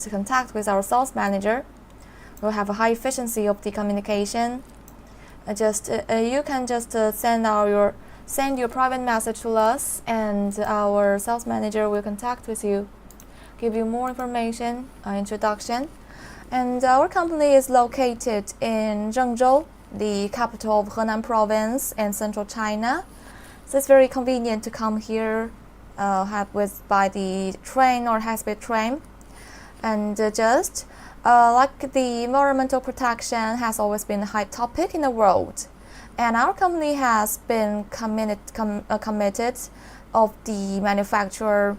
to contact with our sales manager. We'll have a high efficiency of the communication. You can just send your private message to us, and our sales manager will contact with you, give you more information, introduction. And our company is located in Zhengzhou, the capital of Henan province in central China. So it's very convenient to come here by the train or high-speed train. And like the environmental protection has always been a high topic in the world, and our company has been committed of the manufacture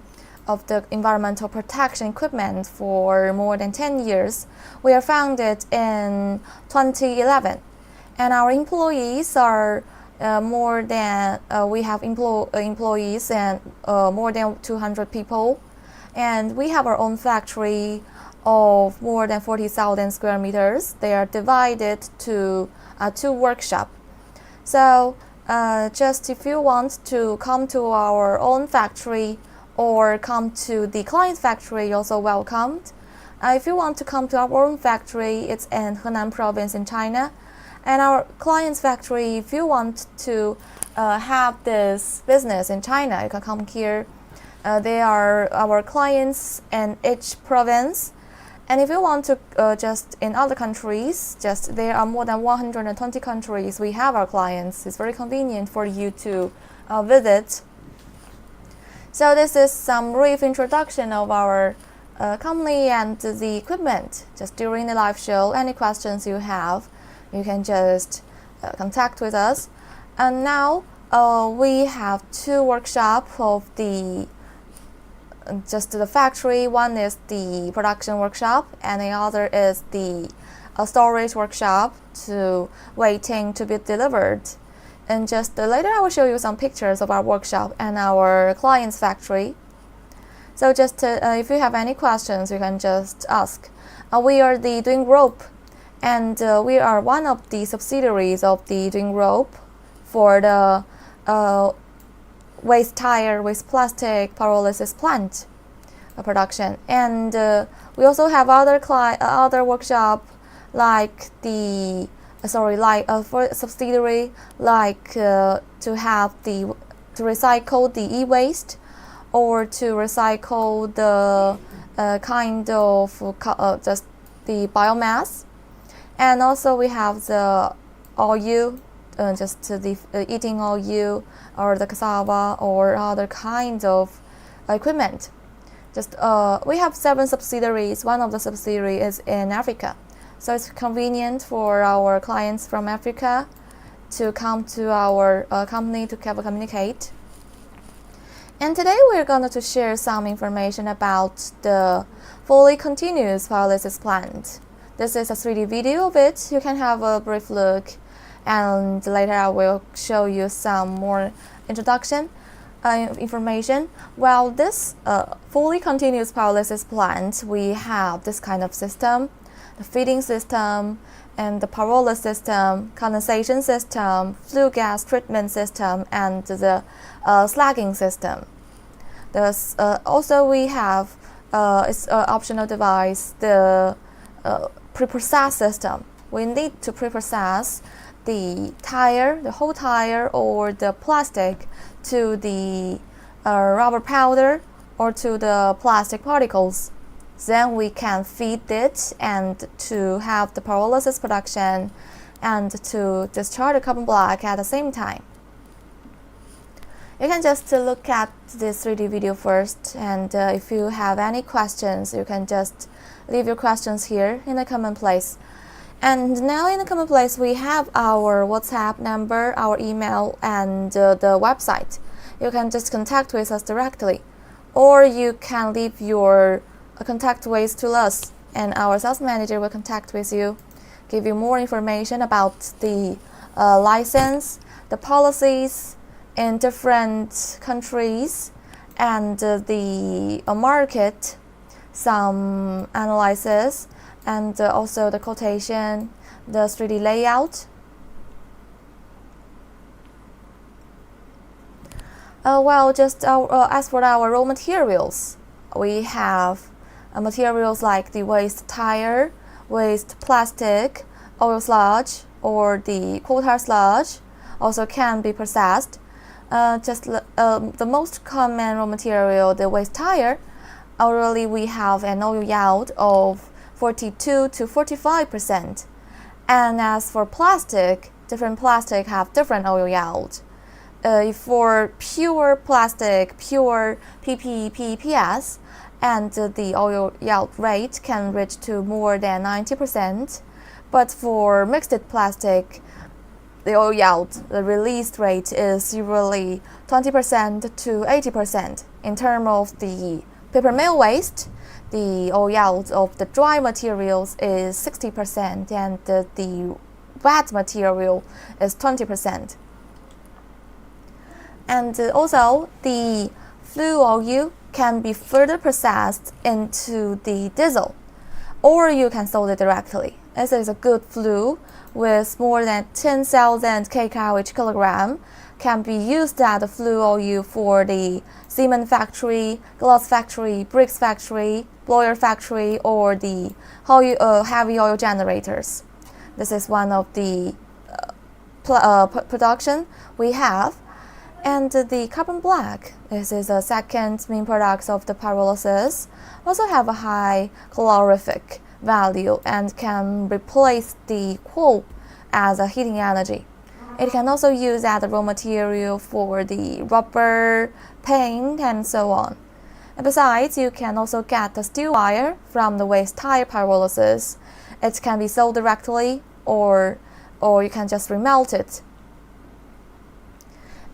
of the environmental protection equipment for more than 10 years. We are founded in 2011, and our employees are we have employees and more than 200 people, and we have our own factory of more than 40,000 square meters. They are divided to 2 workshops. So just if you want to come to our own factory or come to the client's factory, you're also welcomed. If you want to come to our own factory, it's in Henan province in China. And our client's factory, if you want to have this business in China, you can come here. They are our clients in each province. And if you want to just in other countries, there are more than 120 countries we have our clients. It's very convenient for you to visit. So this is some brief introduction of our company and the equipment. Just during the live show, any questions you have, you can just contact with us. And now we have 2 workshops of the factory. One is the production workshop, and the other is the storage workshop waiting to be delivered. And later I will show you some pictures of our workshop and our client's factory. So if you have any questions, you can just ask. We are the Doing Rope, and we are one of the subsidiaries of the Doing Rope for the waste tire, waste plastic pyrolysis plant production. And we also have other workshop like for subsidiary, like to recycle the e-waste, or to recycle the kind of just the biomass. And also we have the oil, the eating oil, or the cassava, or other kinds of equipment. We have 7 subsidiaries. One of the subsidiaries is in Africa, so it's convenient for our clients from Africa to come to our company to communicate. And today we're going to share some information about the fully continuous pyrolysis plant. This is a 3D video of it. You can have a brief look, and later I will show you some more introduction information. Well, this fully continuous pyrolysis plant, we have this kind of system: the feeding system, and the pyrolysis system, condensation system, flue gas treatment system, and the slagging system. Also we have it's an optional device, the pre-process system. We need to pre-process the whole tire or the plastic to the rubber powder or to the plastic particles. Then we can feed it and to have the pyrolysis production and to discharge the carbon black at the same time. You can just look at this 3D video first, and if you have any questions, you can just leave your questions here in the comment place. And now in the comment place, we have our WhatsApp number, our email, and the website. You can just contact with us directly, or you can leave your contact ways to us, and our sales manager will contact with you, give you more information about the license, the policies in different countries, and the market, some analysis, and also the quotation, the 3D layout. As for our raw materials, we have materials like the waste tire, waste plastic, oil sludge, or the coal tar sludge also can be processed. The most common raw material, the waste tire, already we have an oil yield of 42 to 45%. And as for plastic, different plastic have different oil yield. For pure plastic, pure PP, PEPS, and the oil yield rate can reach to more than 90%. But for mixed plastic, the oil yield, the release rate is usually 20% to 80%. In terms of the paper mill waste, the oil yield of the dry materials is 60% and the wet material is 20%. And also, the flue oil can be further processed into the diesel, or you can sell it directly. This is a good flue with more than 10,000 kcal each kilogram, can be used as the flue oil for the cement factory, glass factory, bricks factory, boiler factory, or the heavy oil generators. This is one of the production we have. And the carbon black, this is a second main product of the pyrolysis, also have a high calorific value and can replace the coal as a heating energy. It can also use as a raw material for the rubber, paint, and so on. And besides, you can also get the steel wire from the waste tire pyrolysis. It can be sold directly, or you can just remelt it.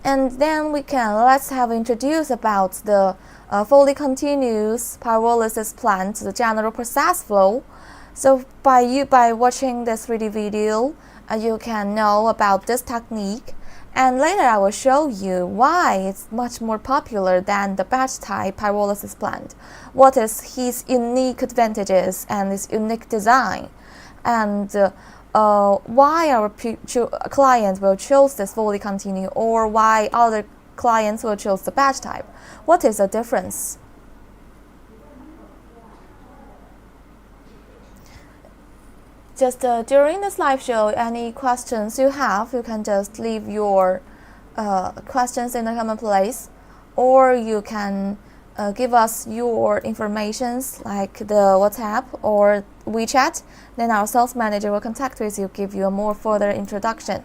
And then let's have introduced about the fully continuous pyrolysis plant, the general process flow. So by watching this 3D video, you can know about this technique. And later I will show you why it's much more popular than the batch type pyrolysis plant. What is his unique advantages and his unique design, and why our clients will choose this fully continuous, or why other clients will choose the batch type. What is the difference? Just during this live show, any questions you have, you can just leave your questions in the comment place, or you can give us your informations like the WhatsApp or WeChat. Then our sales manager will contact with you, give you a more further introduction.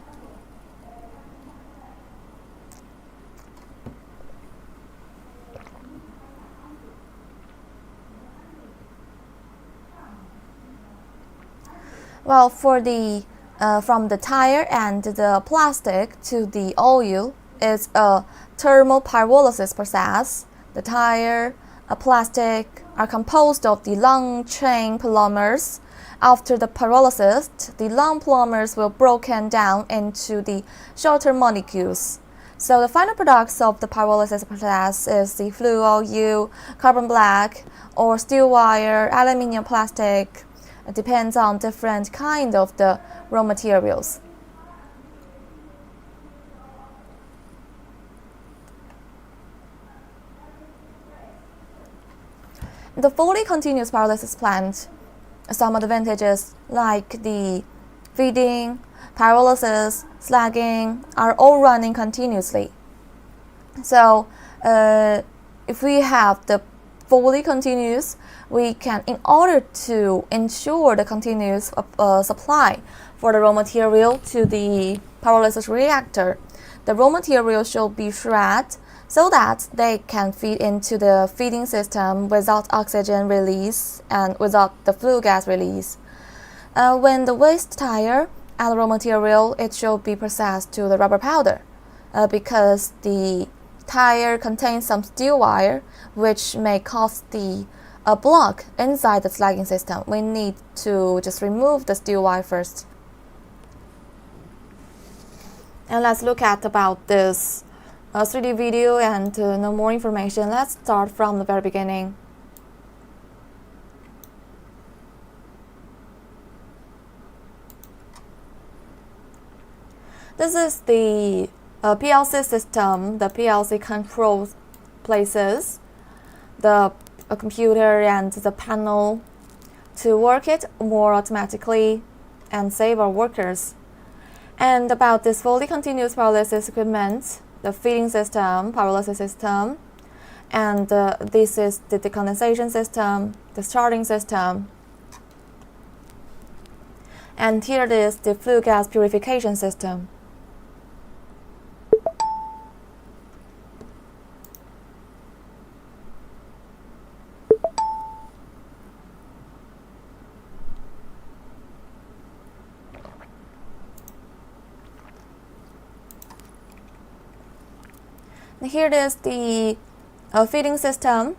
Well, for the from the tire and the plastic to the oil is a thermal pyrolysis process. The tire, plastic are composed of the long chain polymers. After the pyrolysis, the long polymers will broken down into the shorter molecules. So the final products of the pyrolysis process is the flue oil, carbon black, or steel wire, aluminium plastic. It depends on different kind of the raw materials. The fully continuous pyrolysis plant, some advantages like the feeding, pyrolysis, slagging are all running continuously. So if we have the fully continuous, we can, in order to ensure the continuous supply for the raw material to the pyrolysis reactor, the raw material should be shredded so that they can feed into the feeding system without oxygen release and without the flue gas release. When the waste tire and raw material, it should be processed to the rubber powder because the tire contains some steel wire which may cause a block inside the slagging system. We need to just remove the steel wire first. And let's look at about this 3D video and know more information. Let's start from the very beginning. This is the PLC system. The PLC controls places the a computer and the panel to work it more automatically and save our workers. And about this fully continuous pyrolysis equipment, the feeding system, pyrolysis system, and this is the decondensation system, the starting system. And here it is the flue gas purification system. And here it is the feeding system.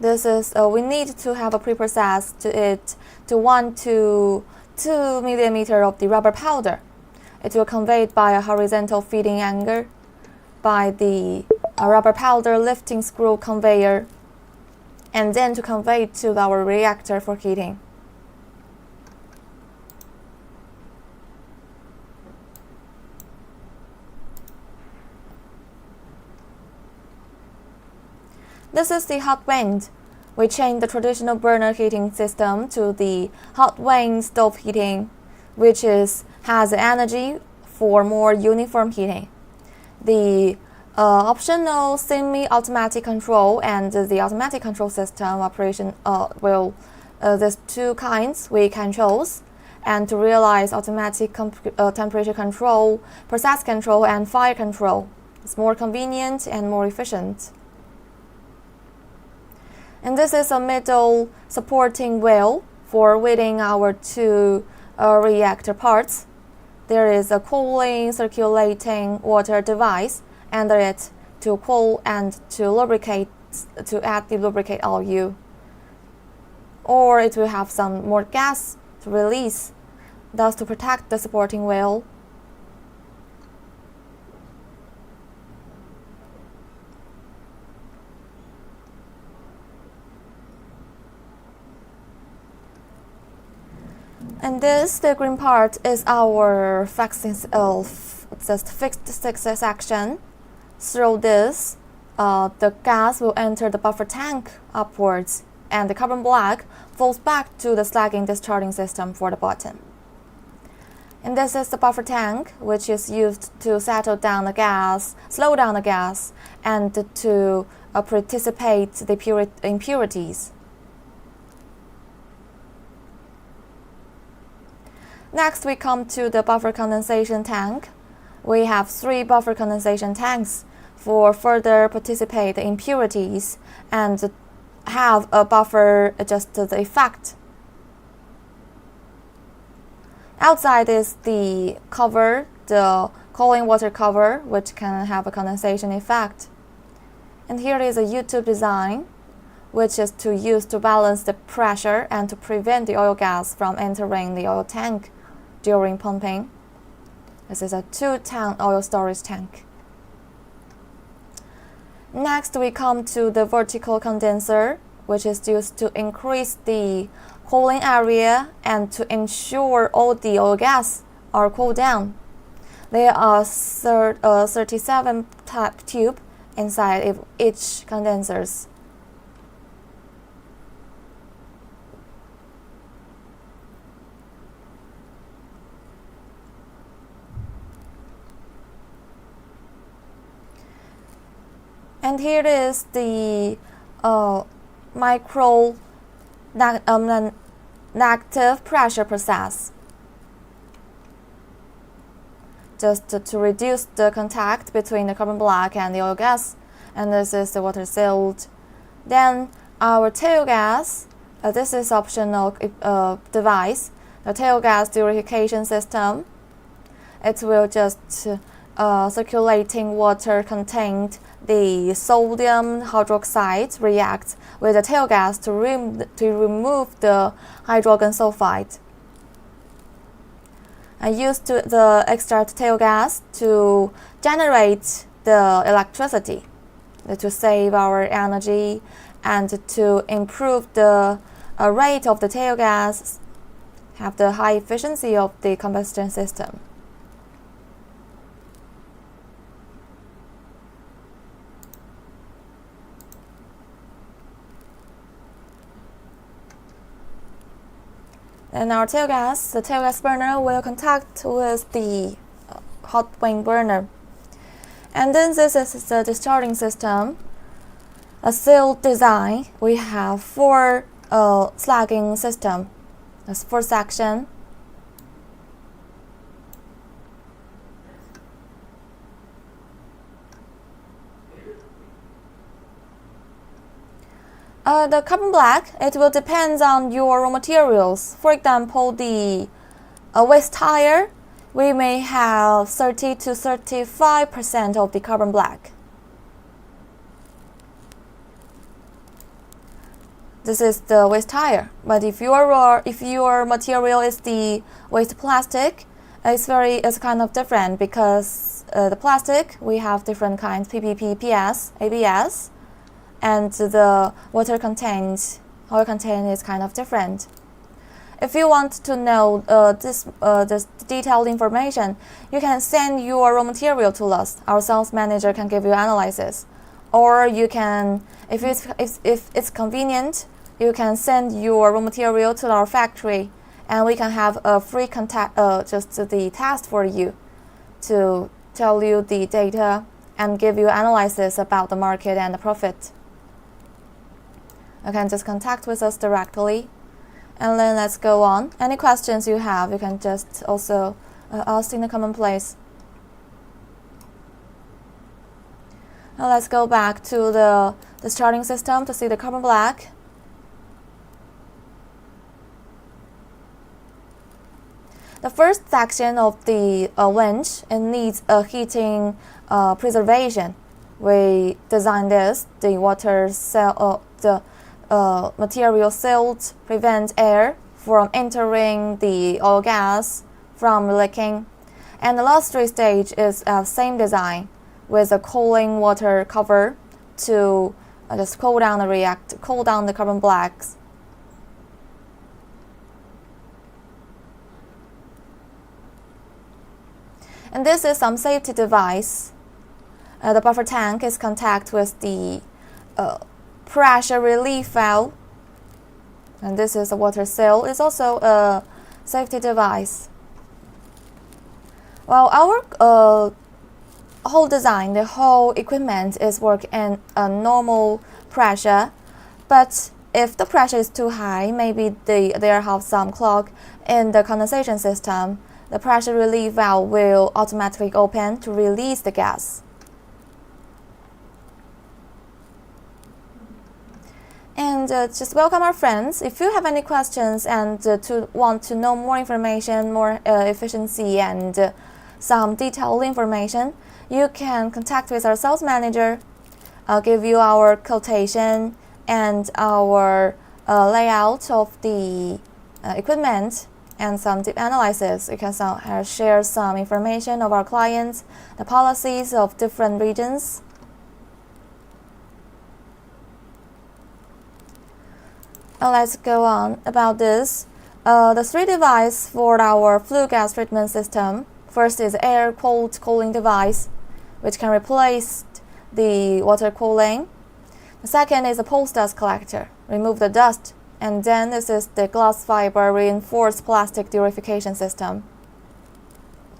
This is we need to have a pre-process to it to 1 to 2 millimeter of the rubber powder. It will convey it by a horizontal feeding angle by the rubber powder lifting screw conveyor, and then to convey it to our reactor for heating. This is the hot wind. We change the traditional burner heating system to the hot wind stove heating, which has energy for more uniform heating. The optional semi-automatic control and the automatic control system operation there's two kinds we controls, and to realize automatic temperature control, process control, and fire control. It's more convenient and more efficient. And this is a middle supporting wheel for weighting our two reactor parts. There is a cooling circulating water device under it to cool and to lubricate, to add the lubricate oil. Or it will have some more gas to release, thus to protect the supporting wheel. And this, the green part, is our fixed section. Through this, the gas will enter the buffer tank upwards, and the carbon black falls back to the slagging discharging system for the bottom. And this is the buffer tank, which is used to settle down the gas, slow down the gas, and to precipitate the impurities. Next, we come to the buffer condensation tank. We have 3 buffer condensation tanks for further participate the impurities and have a buffer just the effect. Outside is the cover, the cooling water cover, which can have a condensation effect. And here is a U-tube design, which is to use to balance the pressure and to prevent the oil gas from entering the oil tank during pumping. This is a 2-ton oil storage tank. Next, we come to the vertical condenser, which is used to increase the cooling area and to ensure all the oil gas are cooled down. There are 37 type tube inside of each condensers. And here is the micro negative pressure process, just to reduce the contact between the carbon black and the oil gas. And this is the water sealed. Then our tail gas, this is optional device, the tail gas purification system. It will just circulating water contained the sodium hydroxide react with the tail gas to remove the hydrogen sulfide. I used the extract tail gas to generate the electricity, to save our energy and to improve the rate of the tail gas, have the high efficiency of the combustion system. And our tail gas, the tail gas burner will contact with the hot wing burner. And then this is the discharging system. A sealed design. We have 4 slagging system. That's 4 section. The carbon black, it will depend on your raw materials. For example, the waste tire, we may have 30 to 35% of the carbon black. This is the waste tire. But if your material is the waste plastic, it's kind of different, because the plastic, we have different kinds: PPP, PS, ABS. And the water content, oil content is kind of different. If you want to know this detailed information, you can send your raw material to us. Our sales manager can give you analysis, or you can, if it's convenient, you can send your raw material to our factory, and we can have a free just the test for you to tell you the data and give you analysis about the market and the profit. You can just contact with us directly. And then let's go on. Any questions you have, you can just also ask in the comment place. Now let's go back to the discharging system to see the carbon black. The first section of the winch, it needs a heating preservation. We designed this, the water cell, material sealed, prevent air from entering the oil gas from leaking. And the last 3 stage is same design with a cooling water cover to just cool down the carbon blacks. And this is some safety device. The buffer tank is contact with the pressure relief valve, and this is a water seal. It's also a safety device. Well, our whole design, the whole equipment is work in a normal pressure, but if the pressure is too high, maybe there have some clog in the condensation system, the pressure relief valve will automatically open to release the gas. And just welcome our friends. If you have any questions and want to know more information, more efficiency, and some detailed information, you can contact with our sales manager. I'll give you our quotation and our layout of the equipment and some deep analysis. You can share some information of our clients, the policies of different regions. Let's go on about this. The 3 devices for our flue gas treatment system. First is air-cooled cooling device, which can replace the water cooling. The second is a post-dust collector, remove the dust. And then this is the glass fiber reinforced plastic purification system.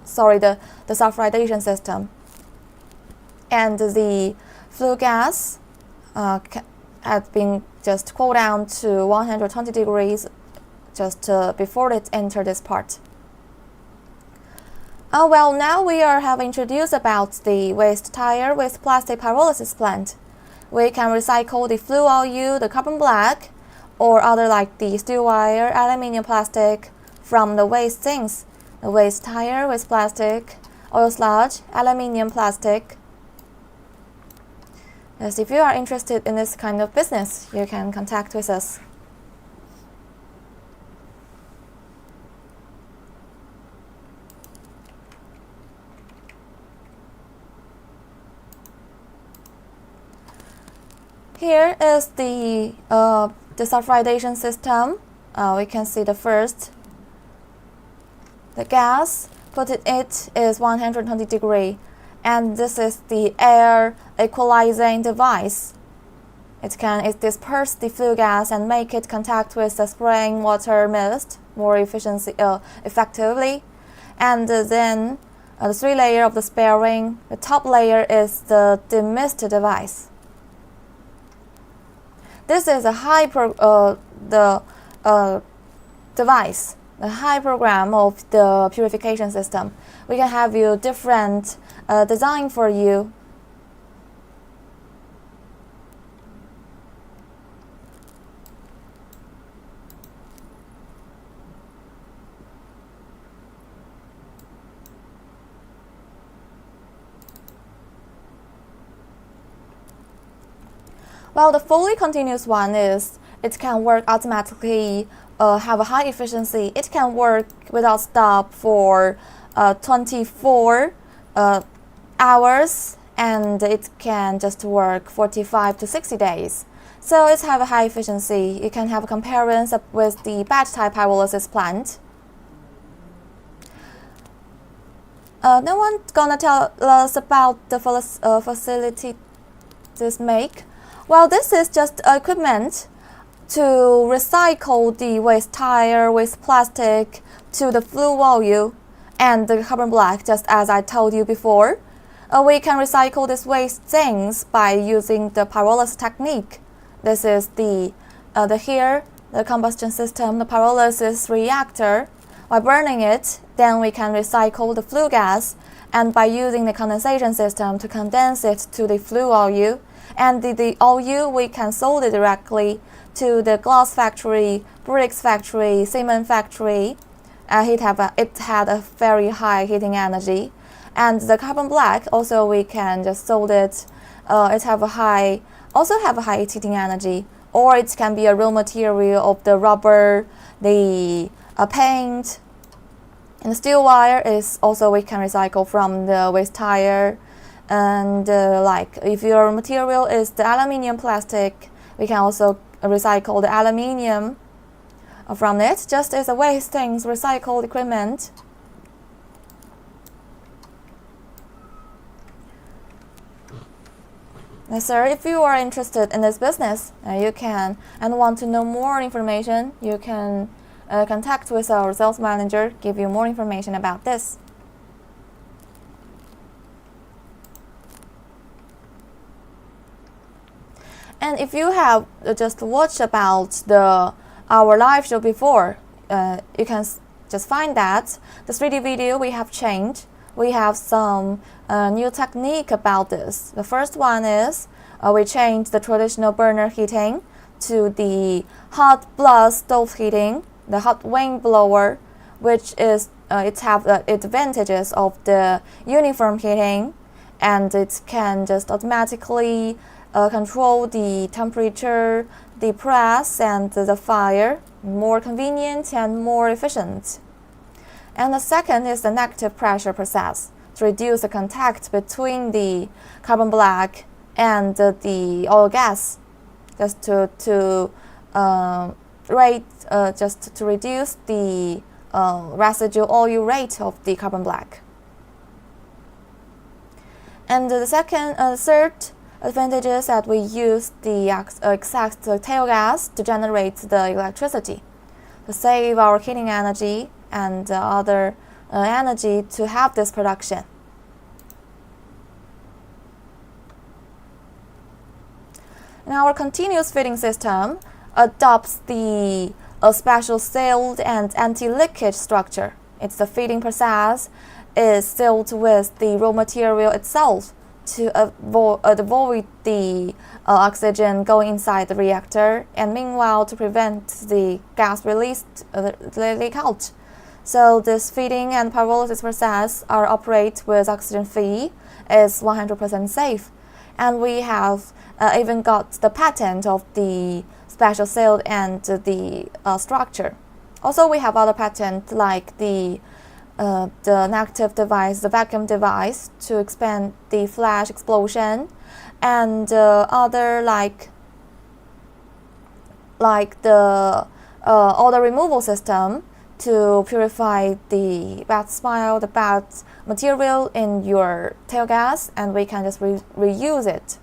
Sorry, the sulfurization system. And the flue gas had been just cooled down to 120 degrees just before it entered this part. Well, now we have introduced about the waste tire with plastic pyrolysis plant. We can recycle the flue oil, the carbon black, or other like the steel wire, aluminium plastic from the waste things. The waste tire with plastic, oil sludge, aluminium plastic. Yes, if you are interested in this kind of business, you can contact with us. Here is the sulfurization system. We can see the first. The gas, put it is 120 degrees. And this is the air equalizing device. It disperse the flue gas and make it contact with the spraying water mist more effectively. And then the 3 layer of the spare ring. The top layer is the demist device. This is a device, the high program of the purification system. We can have you different design for you. Well, the fully continuous one is it can work automatically, have a high efficiency. It can work without stop for 24 hours, and it can just work 45 to 60 days. So it have a high efficiency. You can have a comparison with the batch type pyrolysis plant. No one's gonna tell us about the facility this make. Well, this is just equipment to recycle the waste tire, waste plastic to the flue oil and the carbon black, just as I told you before. We can recycle these waste things by using the pyrolysis technique. This is the combustion system, the pyrolysis reactor. By burning it, then we can recycle the flue gas, and by using the condensation system to condense it to the flue oil. And the oil we can sold it directly to the glass factory, bricks factory, cement factory. It had a very high heating energy. And the carbon black also we can just sold it. It have a high heating energy. Or it can be a raw material of the rubber, the paint. And the steel wire is also we can recycle from the waste tire. And like if your material is the aluminium plastic, we can also recycle the aluminium from it, just as a waste things, recycled equipment. Yes, sir, if you are interested in this business, you can and want to know more information, you can contact with our sales manager, give you more information about this. And if you have just watched about our live show before, you can just find that the 3D video we have changed. We have some new technique about this. The first one is we changed the traditional burner heating to the hot blood stove heating, the hot wind blower, which is it have the advantages of the uniform heating, and it can just automatically control the temperature, the press, and the fire, more convenient and more efficient. And the second is the negative pressure process to reduce the contact between the carbon black and the oil gas, just to reduce the residual oil rate of the carbon black. And the third advantage is that we use the exact tail gas to generate the electricity, to save our heating energy and other energy to have this production. And our continuous feeding system adopts the special sealed and anti-leakage structure. It's the feeding process is sealed with the raw material itself to avoid the oxygen going inside the reactor, and meanwhile to prevent the gas released leak out. So this feeding and pyrolysis process are operate with oxygen free, is 100% safe, and we have even got the patent of the special sealed and the structure. Also, we have other patents like the negative device, the vacuum device to expand the flash explosion, and other like the odor removal system to purify the bad smell, the bad material in your tail gas, and we can just reuse it.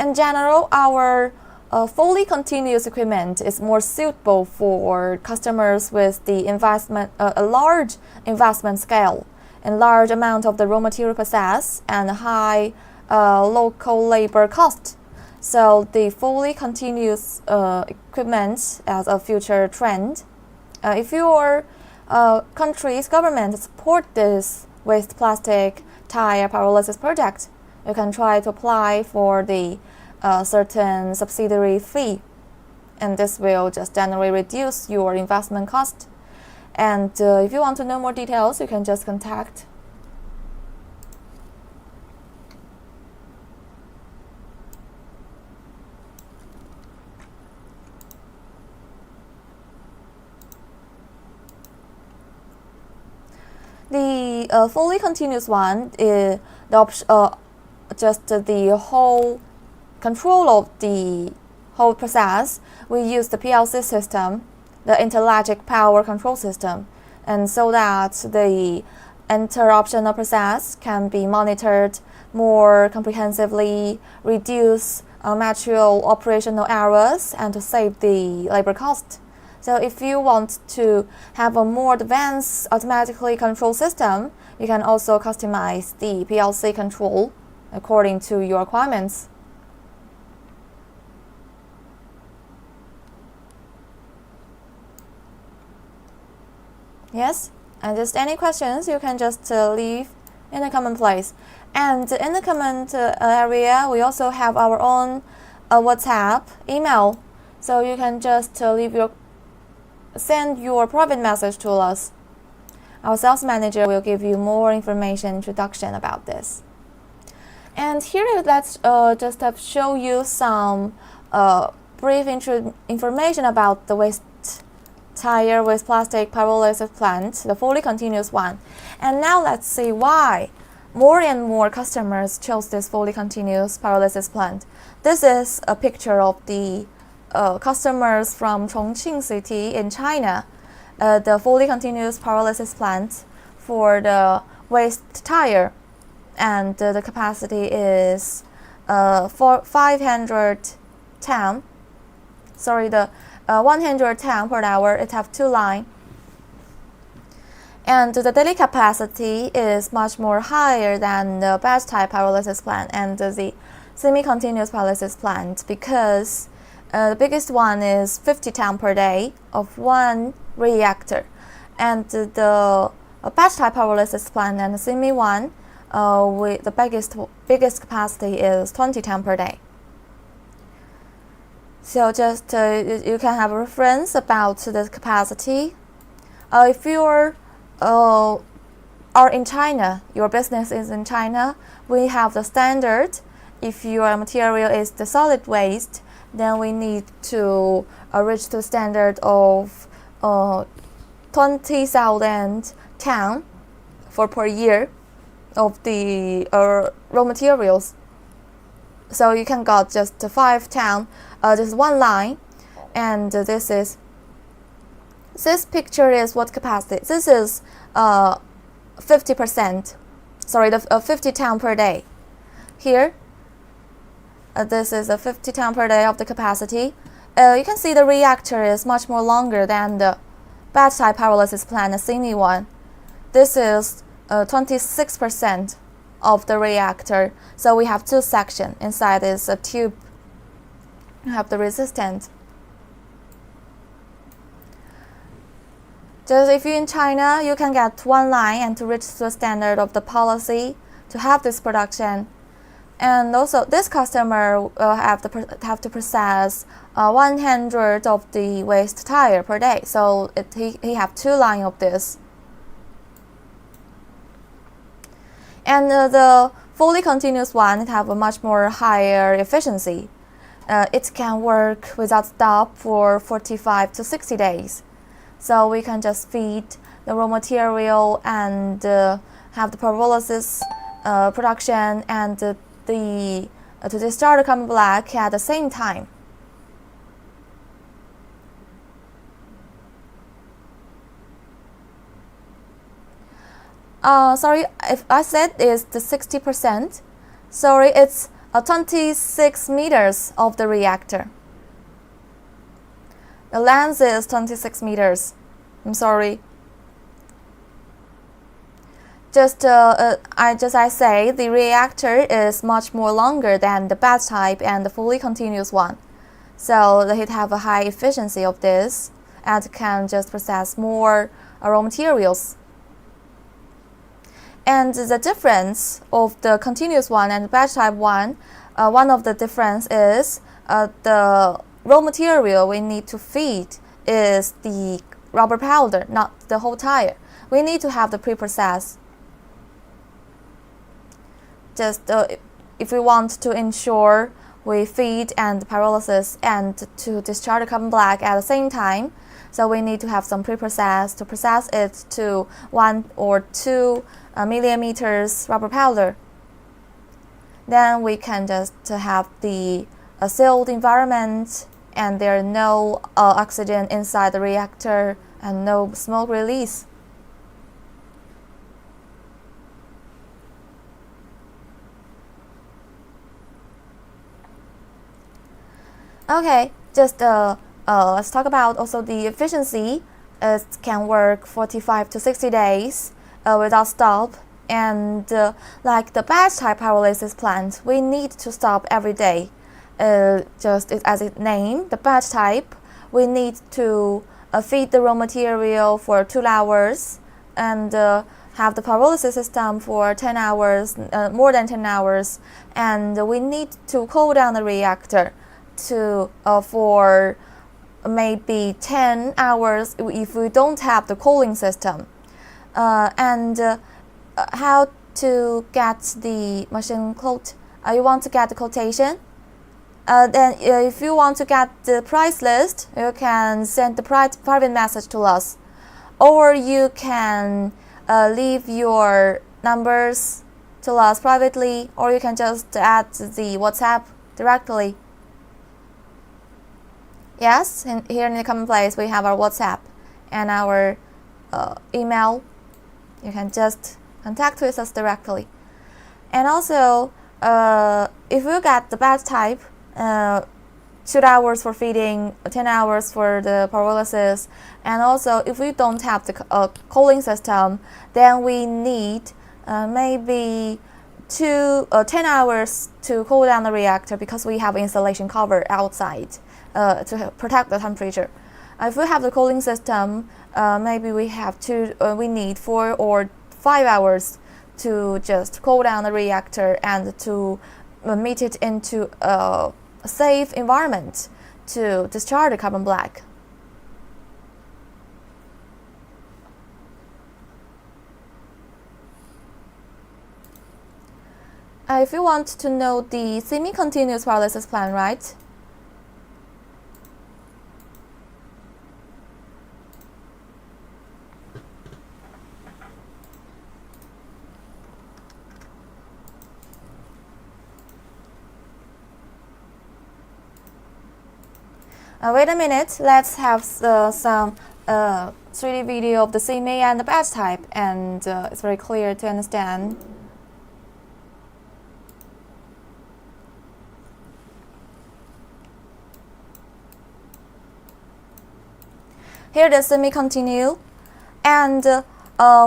In general, our fully continuous equipment is more suitable for customers with the a large investment scale and large amount of the raw material process and high local labor cost. So the fully continuous equipment as a future trend. If your country's government support this waste plastic tire pyrolysis project, you can try to apply for the certain subsidiary fee, and this will just generally reduce your investment cost. And if you want to know more details, you can just contact. The fully continuous one is just the whole control of the whole process. We use the PLC system, the interlogic power control system, and so that the inter-optional process can be monitored more comprehensively, reduce material operational errors, and to save the labor cost. So if you want to have a more advanced automatically controlled system, you can also customize the PLC control according to your requirements. Yes, and just any questions, you can just leave in the comment place. And in the comment area, we also have our own WhatsApp email, so you can just send your private message to us. Our sales manager will give you more introduction about this. And here, let's just show you some brief information about the waste tire with plastic pyrolysis plant, the fully continuous one. And now let's see why more and more customers chose this fully continuous pyrolysis plant. This is a picture of the customers from Chongqing city in China, the fully continuous pyrolysis plant for the waste tire, and the capacity is 510. Sorry, the 110 per hour. It have 2 lines, and the daily capacity is much more higher than the batch type pyrolysis plant and the semi-continuous pyrolysis plant, because the biggest one is 50 tons per day of one reactor, and the batch type pyrolysis plant and the semi one, with the biggest capacity is 20 tons per day. So just you can have a reference about the capacity. If you are in China, your business is in China, we have the standard. If your material is the solid waste, then we need to reach the standard of 20,000 tons per year of the raw materials. So you can got just 5 tons, just 1 line, and this picture is what capacity. This is 50%. Sorry, the 50 tons per day. Here. This is a 50 tons per day of the capacity. You can see the reactor is much more longer than the batch type pyrolysis plant, the semi one. This is 26% of the reactor. So we have 2 sections. Inside is a tube. You have the resistant. Just if you're in China, you can get 1 line and to reach the standard of the policy to have this production. And also, this customer have to process 100 of the waste tire per day. So he have 2 lines of this. And the fully continuous one, it have a much more higher efficiency. It can work without stop for 45 to 60 days. So we can just feed the raw material and have the pyrolysis production and to discharge the carbon black at the same time. Sorry, if I said it's the 60%. Sorry, it's 26 meters of the reactor. The length is 26 meters. I'm sorry. I say the reactor is much more longer than the batch type and the fully continuous one. So it have a high efficiency of this and can just process more raw materials. And the difference of the continuous one and the batch type one, one of the difference is the raw material we need to feed is the rubber powder, not the whole tire. We need to have the pre-process. If we want to ensure we feed and pyrolysis and to discharge the carbon black at the same time, so we need to have some pre-process to process it to 1 or 2 millimeters rubber powder. Then we can just have the sealed environment, and there are no oxygen inside the reactor and no smoke release. Okay, let's talk about also the efficiency. It can work 45 to 60 days without stop. And like the batch type pyrolysis plant, we need to stop every day. Just as it named, the batch type, we need to feed the raw material for 2 hours and have the pyrolysis system for 10 hours, more than 10 hours. And we need to cool down the reactor for maybe 10 hours if we don't have the cooling system. How to get the machine coat? You want to get the quotation? Then if you want to get the price list, you can send the private message to us, or you can leave your numbers to us privately, or you can just add the WhatsApp directly. Yes, and here in the common place we have our WhatsApp and our email. You can just contact with us directly. And also, if you get the batch type, 2 hours for feeding, 10 hours for the pyrolysis, and also if we don't have the cooling system, then we need maybe 10 hours to cool down the reactor because we have insulation cover outside to protect the temperature. If we have the cooling system, maybe we need 4 or 5 hours to just cool down the reactor and to meet it into a safe environment to discharge the carbon black. If you want to know the semi-continuous pyrolysis plan, right? Wait a minute, let's have some 3D video of the semi and the batch type, and it's very clear to understand. Here the semi-continue, and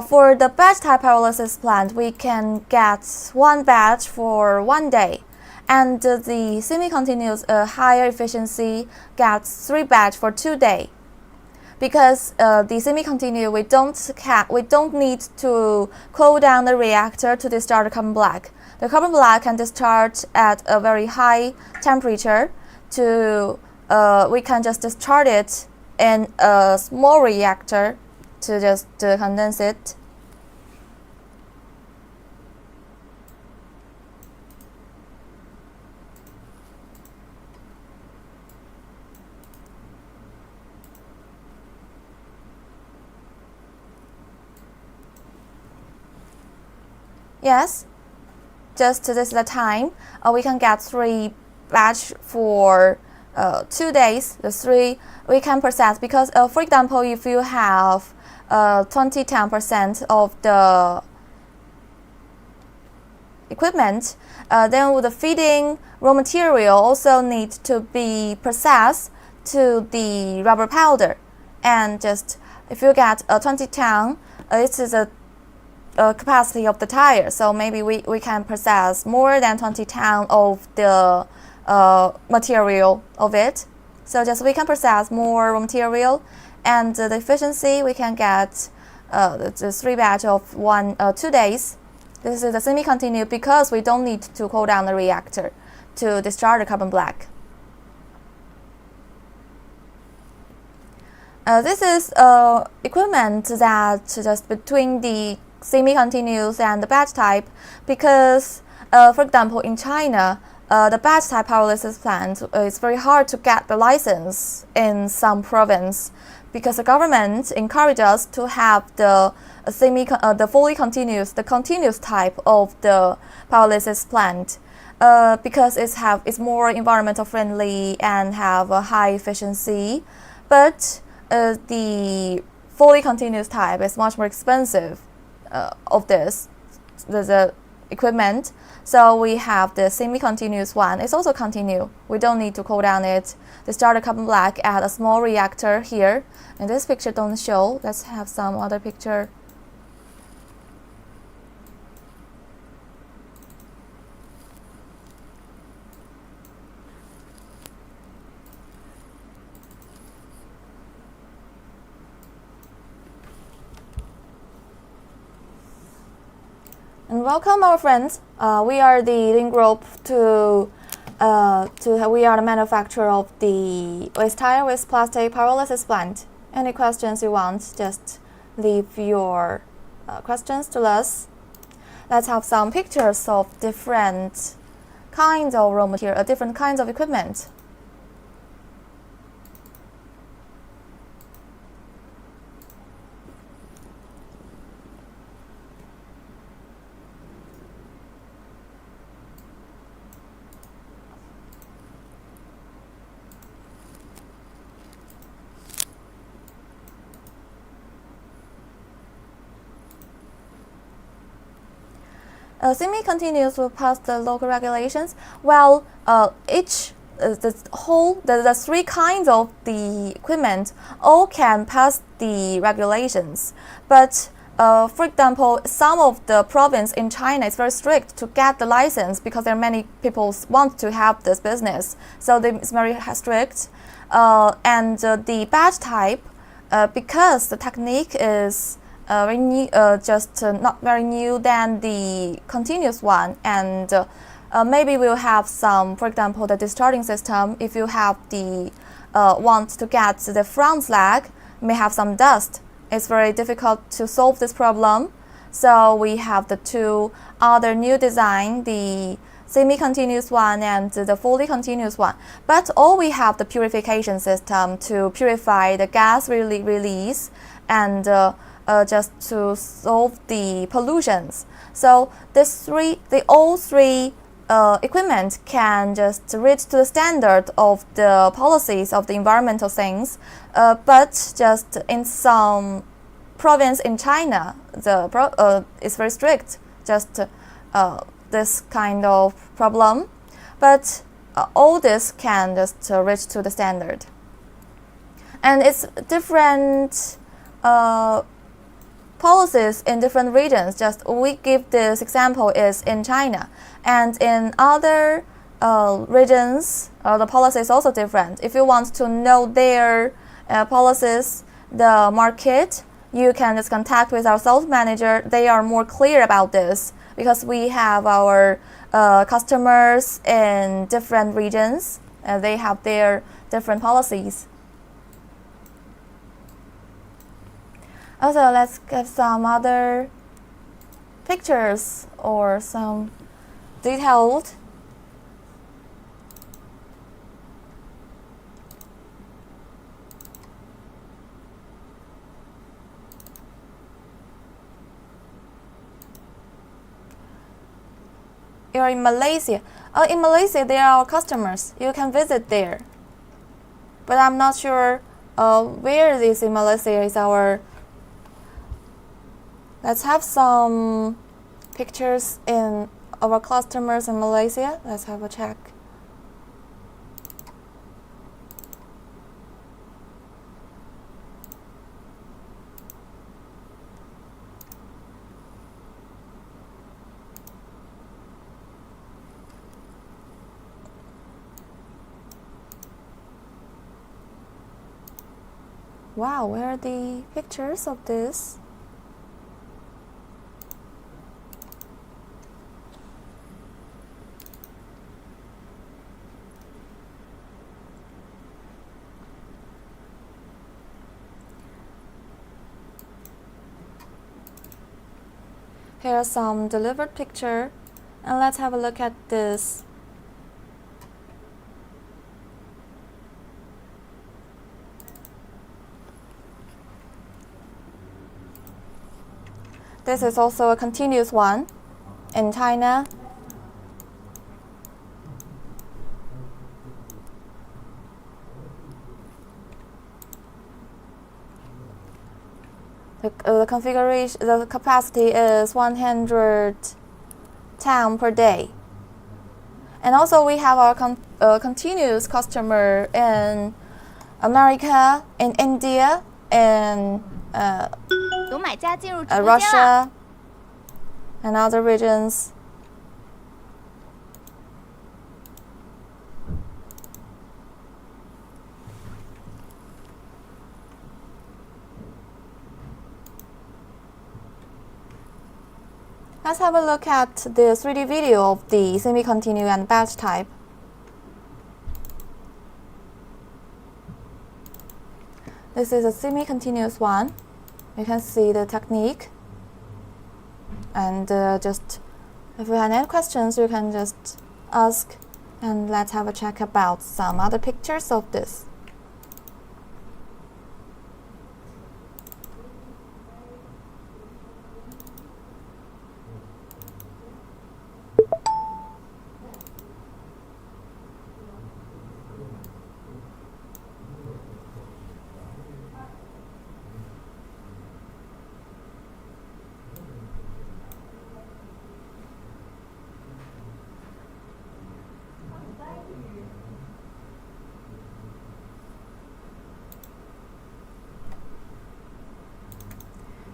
for the batch type pyrolysis plant, we can get 1 batch for 1 day. And the semi-continuous higher efficiency gets 3 batch for 2 days, because the semi-continuous we don't need to cool down the reactor to discharge the carbon black. The carbon black can discharge at a very high temperature. We can just discharge it in a small reactor to just condense it. Yes, just this is the time. We can get 3 batch for 2 days. The 3 we can process because, for example, if you have 10% of the equipment, then the feeding raw material also need to be processed to the rubber powder. And just if you get a 20-ton, this is a capacity of the tire, so maybe we can process more than 20 ton of the material of it. So just we can process more raw material, and the efficiency we can get the 3 batch of 2 days. This is the semi-continuous because we don't need to cool down the reactor to discharge the carbon black. This is equipment that just between the semi-continuous and the batch type, because for example in China, the batch type pyrolysis plant is very hard to get the license in some province, because the government encourages us to have the fully continuous, the continuous type of the pyrolysis plant, because it's more environmental friendly and have a high efficiency. But the fully continuous type is much more expensive of the equipment. So we have the semi-continuous one. It's also continue. We don't need to cool down it. They start the carbon black at a small reactor here. And this picture don't show. Let's have some other picture. And welcome our friends. We are the leading group we are the manufacturer of the waste tire with plastic pyrolysis plant. Any questions you want, just leave your questions to us. Let's have some pictures of different kinds of raw material, different kinds of equipment. Semi-continuous will pass the local regulations. Well, the 3 kinds of the equipment all can pass the regulations. But for example, some of the province in China is very strict to get the license, because there are many people want to have this business. So it's very strict. And the batch type, because the technique is very new, not very new than the continuous one, and maybe we'll have some, for example, the discharging system. If you have the want to get the front slag, may have some dust. It's very difficult to solve this problem. So we have the 2 other new design, the semi-continuous one and the fully continuous one. But all we have the purification system to purify the gas release and just to solve the pollutions. So all three equipment can just reach to the standard of the policies of the environmental things, but just in some province in China, it's very strict, just this kind of problem. But all this can just reach to the standard. And it's different policies in different regions. Just we give this example is in China, and in other regions the policy is also different. If you want to know their policies, the market, you can just contact with our sales manager. They are more clear about this, because we have our customers in different regions. They have their different policies. Also, let's get some other pictures or some detailed. You're in Malaysia. In Malaysia, they are our customers. You can visit there. But I'm not sure where this in Malaysia is our. Let's have some pictures in our customers in Malaysia. Let's have a check. Wow, where are the pictures of this? Here are some delivered picture, and let's have a look at this. This is also a continuous one in China. The configuration, the capacity is 100 ton per day. And also we have our continuous customer in America, in India, in Russia, and other regions. Let's have a look at the 3D video of the semi-continuous and batch type. This is a semi-continuous one. You can see the technique. And just if you have any questions, you can just ask, and let's have a check about some other pictures of this.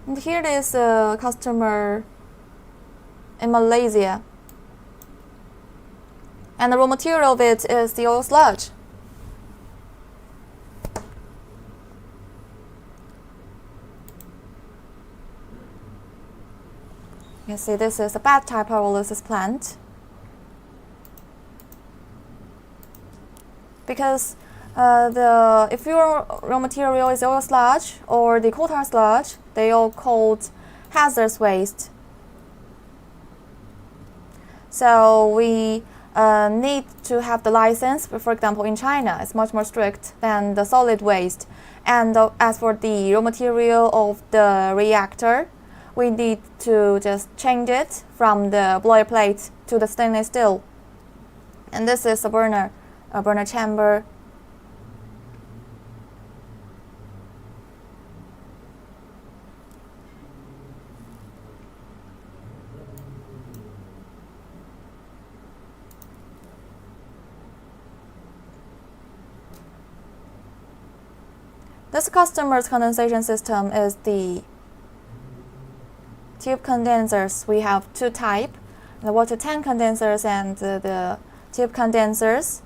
And here is a customer in Malaysia. And the raw material of it is the oil sludge. You can see this is a batch type pyrolysis plant. Because if your raw material is oil sludge or the coal tar sludge, they are called hazardous waste. So we need to have the license. For example, in China, it's much more strict than the solid waste. And as for the raw material of the reactor, we need to just change it from the boiler plate to the stainless steel. And this is a burner chamber. This customer's condensation system is the tube condensers. We have two types, the water tank condensers and the tube condensers.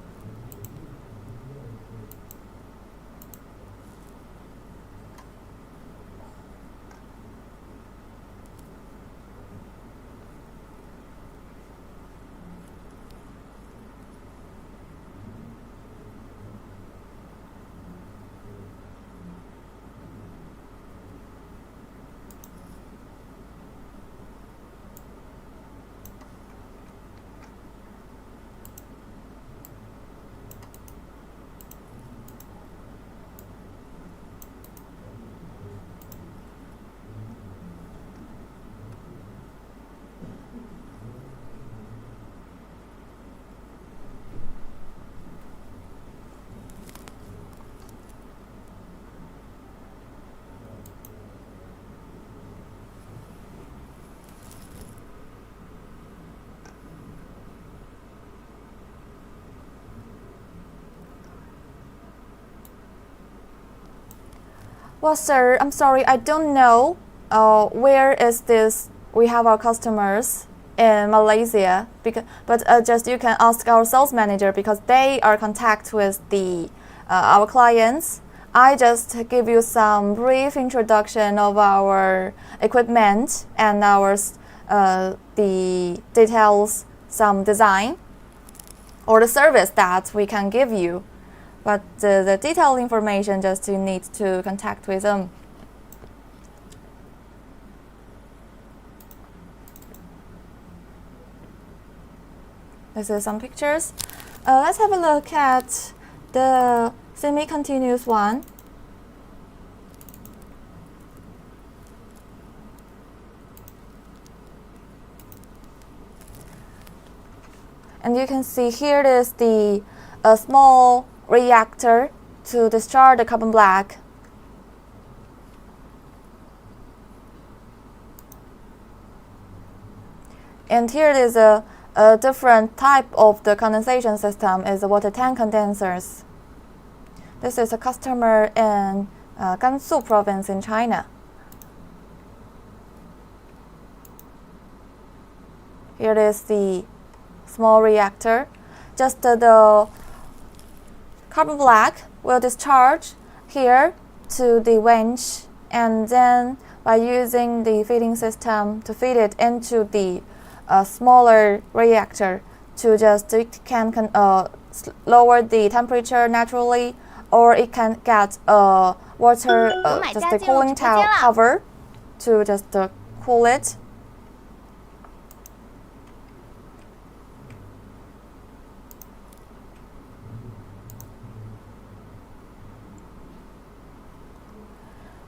Well, sir, I'm sorry, I don't know where is this. We have our customers in Malaysia, but just you can ask our sales manager because they are contact with the our clients. I just give you some brief introduction of our equipment and our the details, some design or the service that we can give you. But the detailed information just you need to contact with them. This is some pictures. Let's have a look at the semi-continuous one. And you can see here is the small reactor to discharge the carbon black. And here is a different type of the condensation system is the water tank condensers. This is a customer in Gansu province in China. Here is the small reactor. Just the carbon black will discharge here to the winch, and then by using the feeding system to feed it into the smaller reactor to just it can lower the temperature naturally, or it can get water just the cooling towel cover to just cool it.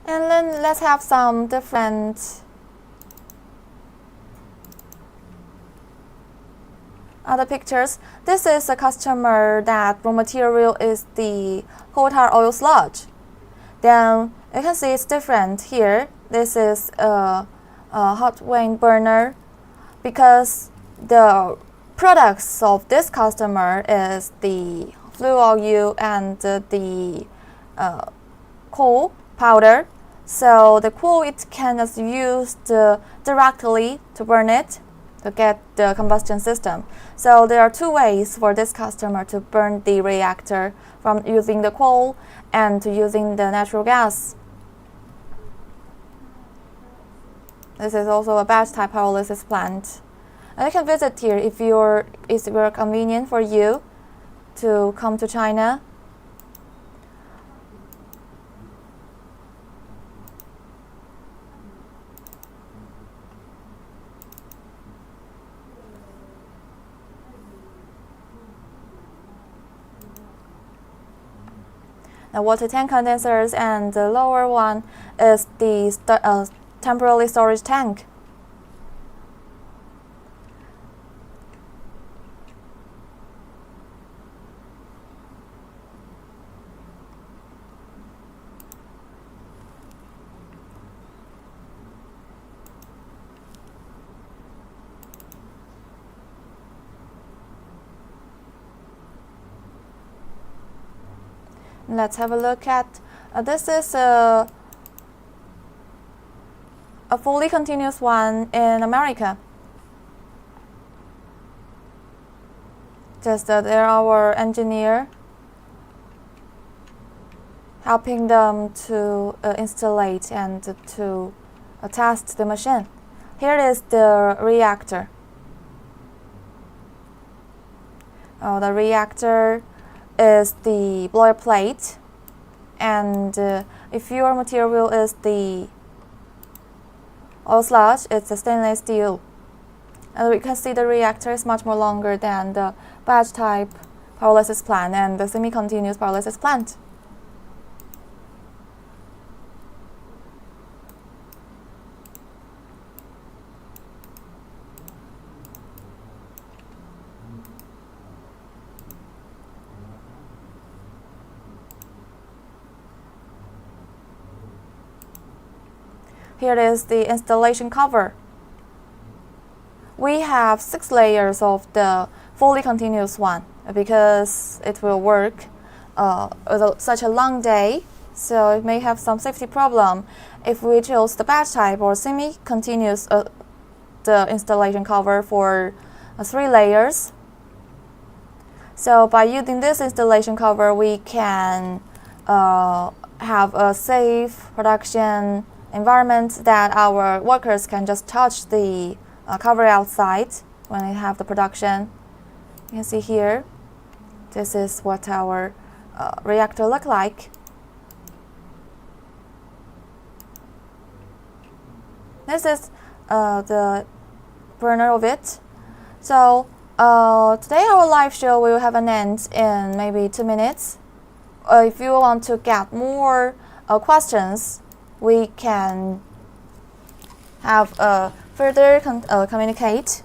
And then let's have some different other pictures. This is a customer that raw material is the coal tar oil sludge. Then you can see it's different here. This is a hot wind burner because the products of this customer is the flue oil and the coal powder. So the coal it can just used directly to burn it to get the combustion system. So there are two ways for this customer to burn the reactor, from using the coal and to using the natural gas. This is also a batch type pyrolysis plant. And you can visit here if it's very convenient for you to come to China. The water tank condensers, and the lower one is the temporary storage tank. Let's have a look at this is a fully continuous one in America. Just they're our engineer helping them to installate and to test the machine. Here is the reactor. The reactor is the boiler plate, and if your material is the oil sludge, it's a stainless steel. And we can see the reactor is much more longer than the batch type pyrolysis plant and the semi-continuous pyrolysis plant. Here is the installation cover. We have 6 layers of the fully continuous one because it will work such a long day. so it may have some safety problem if we choose the batch type or semi-continuous the installation cover for 3 layers. So by using this installation cover, we can have a safe production environment that our workers can just touch the cover outside when they have the production. You can see here, this is what our reactor look like. This is the burner of it. So today our live show will have an end in maybe 2 minutes. If you want to get more questions, we can have further communicate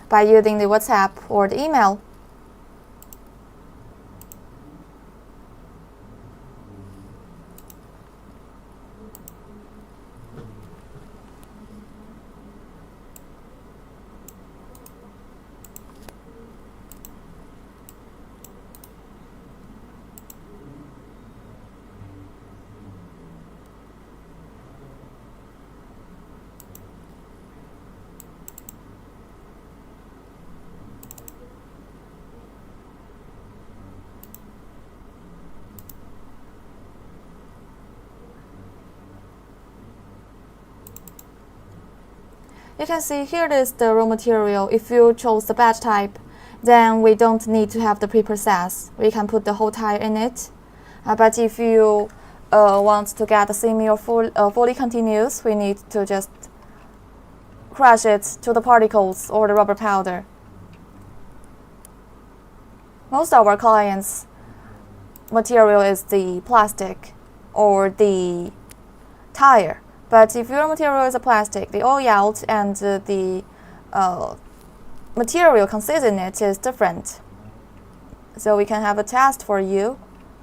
by using the WhatsApp or the email. You can see here is the raw material. If you chose the batch type, then we don't need to have the pre-process. We can put the whole tire in it. But if you want to get a semi or fully continuous, we need to just crush it to the particles or the rubber powder. Most of our clients' material is the plastic or the tire. But if your material is a plastic, the oil out and the material consists in it is different. So we can have a test for you.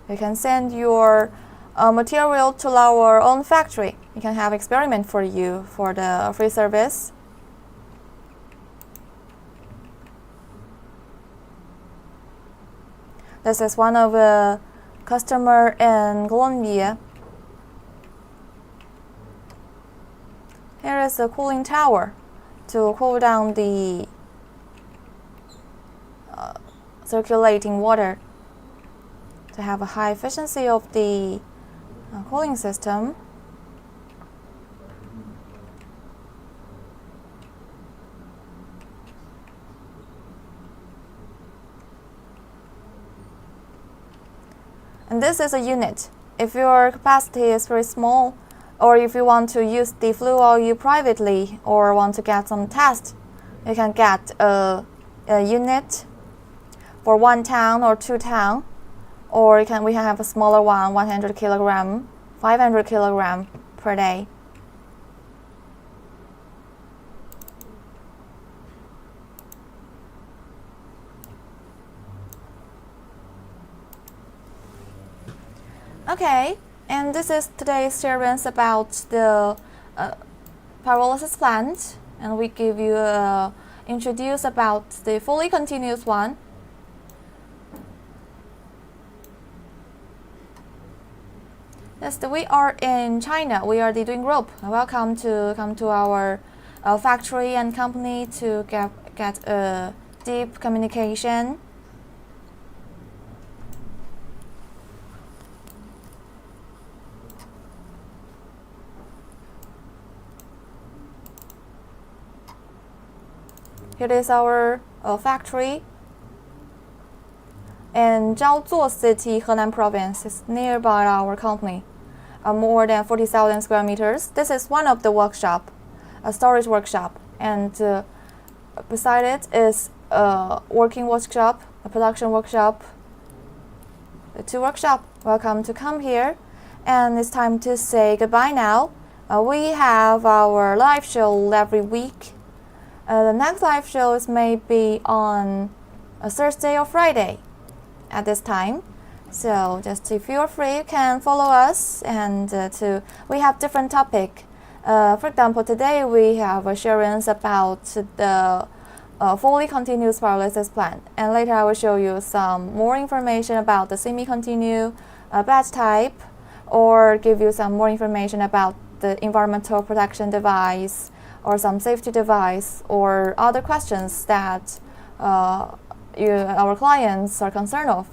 We can send your material to our own factory. We can have experiment for you for the free service. This is one of the customer in Colombia. Here is a cooling tower to cool down the circulating water to have a high efficiency of the cooling system. And this is a unit. If your capacity is very small, or if you want to use the flue oil privately or want to get some test, you can get a unit for 1 ton or 2 ton, or we can have a smaller one, 100 kilogram, 500 kilogram per day. Okay. And this is today's sharing about the pyrolysis plant, and we give you introduce about the fully continuous one. Yes, we are in China. We are the Doing Group. Welcome to come to our factory and company to get a deep communication. Here is our factory in Zhaozuo City, Henan Province. It's nearby our company, more than 40,000 square meters. This is one of the workshop, a storage workshop, and beside it is a working workshop, a production workshop, the 2 workshop. Welcome to come here, and it's time to say goodbye now. We have our live show every week. The next live show is maybe on a Thursday or Friday at this time. So just if you're free, you can follow us, and we have different topic. For example, today we have assurance about the fully continuous pyrolysis plant, and later I will show you some more information about the semi-continuous batch type, or give you some more information about the environmental protection device or some safety device or other questions that our clients are concerned of.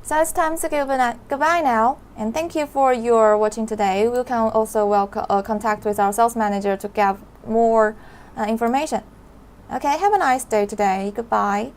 So it's time to give goodbye now, and thank you for your watching today. We can also contact with our sales manager to get more information. Okay, have a nice day today. Goodbye.